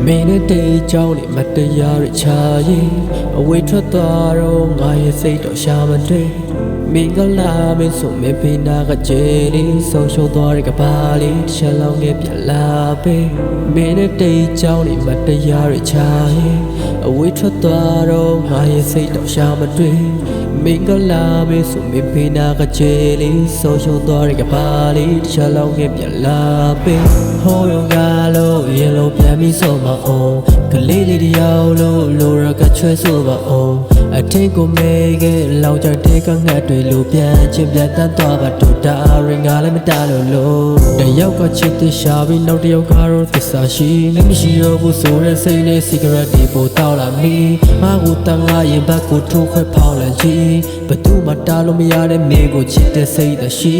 မင်းနဲ့တေးကြောင်းနဲ့မတရားရချရင်အဝေးထွက်သွားတော့ငါရဲ့စိတ်တော့ရှာမတွေ့မင်္ဂလာမင်းဆိုမေဖေးနာကကျေလေးဆုံးရှုံးသွားတဲ့ကပါလေးတစ်ချက်လောက်နဲ့ပြလာပေးမင်းနဲ့တေးကြောင်းနဲ့မတရားရချရင်အဝေးထွက်သွားတော့ငါရဲ့စိတ်တော့ရှာမတွေ့မင်္ဂလာမင်းဆိုမေဖေးနာကကျေလေးဆုံးရှုံးသွားတဲ့ကပါလေးတစ်ချက်လောက်နဲ့ပြလာပေးဟောရောကလို့ရေလုံးပြန်ပြီးဆုံးမအောင်ကလေးလေးတယောက်လို့လိုရကချွဲဆိုပါအောင်အထင်ကိုမဲခဲ့လောင်ကြတဲ့ကငှက်တွေလိုပြန်ချင်းပြန်တတ်သွားပါတို့တာရင်ငါလည်းမတားလို့တယောက်ကချစ်တဲ့ရှာပြီးနောက်တယောက်ကတော့သစ္စာရှိနေမရှိတော့ဘူးဆိုတဲ့စိတ်နဲ့ cigarette တွေပို့တောက်လာမိငါကိုတန်ငါရင်ဘက်ကိုထိုးခွဲဖောင်းလာကြည့်ဘသူမှတားလို့မရတဲ့မိကိုချစ်တဲ့စိတ်တရှိ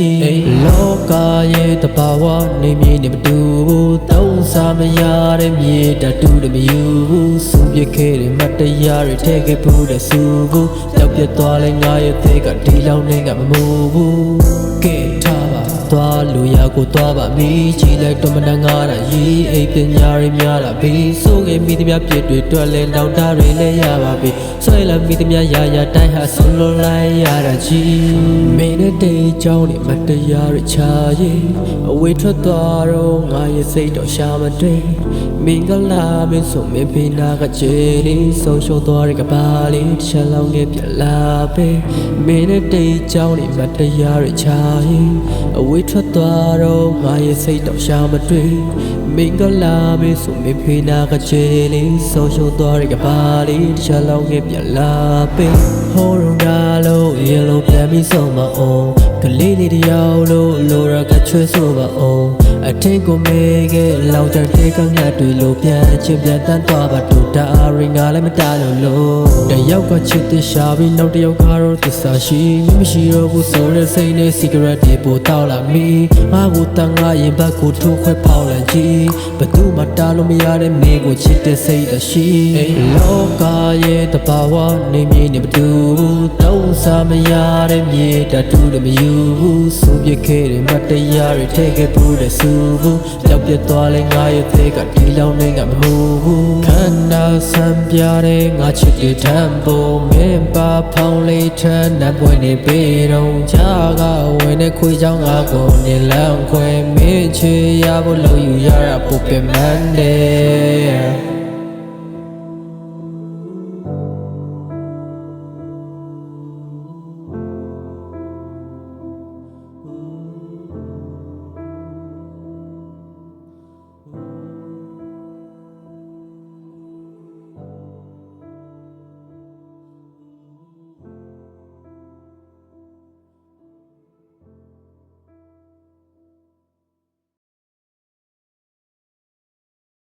လောကရဲ့တဘာဝနေမြေနေမတူဘူးသုံးစားမရတဲ့မြေတတူတမယူဘူးစူပြခဲ့တဲ့မတရားတွေထဲခဲ့ဘူးတဲ့စုကိုတောက်ပြသွားလဲငါရဲ့သေးကဒီလောက်နဲ့ကမမိုးဘူးကဲထားပါသွားလူရကိုသွားပါမီကြည်လိုက်တော့မနှငါတာရီအိပ်ပညာတွေများလာပြီဆိုငယ်မိသမျှပြည့်တွေတွက်လဲတောင်းတတွေလည်းရပါပြီဆွဲလာမိသမျှရာရာတိုင်းဟာဆွလွန်လိုက်ရတာကြီးမင်းနဲ့တေးကြောင်းနဲ့မတရားရချရင်အဝေးထွက်သွားတော့ငါရဲ့စိတ်တော့ရှာမတွေ့မင်္ဂလာမင်းဆိုမေဖေးနာကကျေလေးဆုံးရှုံးသွားတဲ့ကပါလေးတစ်ချက်လောက်နဲ့ပြလာပေးမင်းနဲ့တေးကြောင်းနဲ့မတရားရချရင်အဝေးထွက်သွားတော့ငါရဲ့စိတ်တော့ရှာမတွေ့မင်္ဂလာမင်းဆိုမေဖေးနာကကျေလေးဆုံးရှုံးသွားတဲ့ကပါလေးတစ်ချက်လောက်နဲ့ပြလာပေးဟောရောကလို့ရေလုံးပြန်ပြီးဆုံးမအောင်ကလေးလေးတယောက်လို့လိုရကချွဲဆိုပါအောင်အထင်ကိုမဲခဲ့လောင်ကြတဲ့ကငှက်တွေလိုပြန်ချင်းပြန်တန်းသွားပါတို့တာရင်ငါလည်းမတားလို့တယောက်ကချစ်တဲ့ရှာပြီးနောက်တယောက်ကတော့သစ္စာရှိမရှိတော့ဘူးဆိုတဲ့စိတ်နဲ့ cigarette တွေပို့တောက်လာမိငါကိုတန်ငါရင်ဘက်ကိုထိုးခွဲဖောင်းလာကြည့်ဘသူမှတားလို့မရတဲ့မိကိုချစ်တဲ့စိတ်တရှိလောကရဲ့တဘာဝနေမြေနေမတူဘူးသုံးစားမရတဲ့မြေတတူတမယူဘူးစူပြခဲ့တဲ့မတရားတွေထဲခဲ့ဘူးတဲ့စုဘူးတောက်ပြသွားလဲငါရဲ့သေးကဒီလောက်နဲ့ကမဟုတ်ဘူးခန္ဓာဆံပြတဲ့ငါချစ်တဲ့တံပိုးမင်းပါဖောင်းလေးထမ်းနှံပွင့်နေပေတော့ချာကဝင်တဲ့ခွေးချောင်းငါကိုနေလန်းခွဲမင်းချေရဖို့လို့ယူရတာပုတ်ပြမန်းတယ်